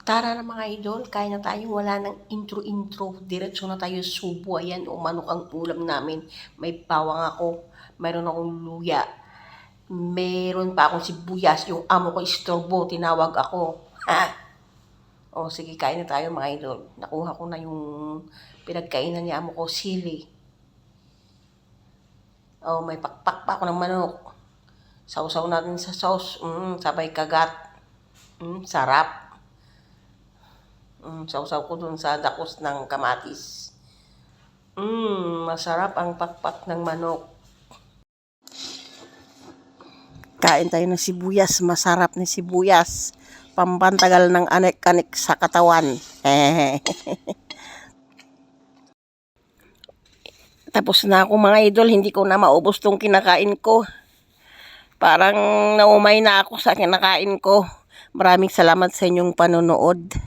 Tara na mga idol, kain na tayo. Wala nang intro-intro. Diretso na tayo subo. Ayan, o manok ang ulam namin. May bawang ako. Mayroon akong luya. Meron pa akong sibuyas. Yung amo ko istorbo. Tinawag ako. Ha? O sige, kain na tayo mga idol. Nakuha ko na yung pinagkainan ni amo ko, sili. O may pakpak pa ako ng manok. Sausaw natin sa sauce. Sabay kagat. Sarap. Sausaw ko dun sa dakos ng kamatis. Masarap ang pakpak ng manok. Kain tayo ng sibuyas. Masarap ni sibuyas. Pampantagal ng anek-anek sa katawan. Tapos na ako mga idol. Hindi ko na maubos tong kinakain ko. Parang naumay na ako sa kinakain ko. Maraming salamat sa inyong panonood.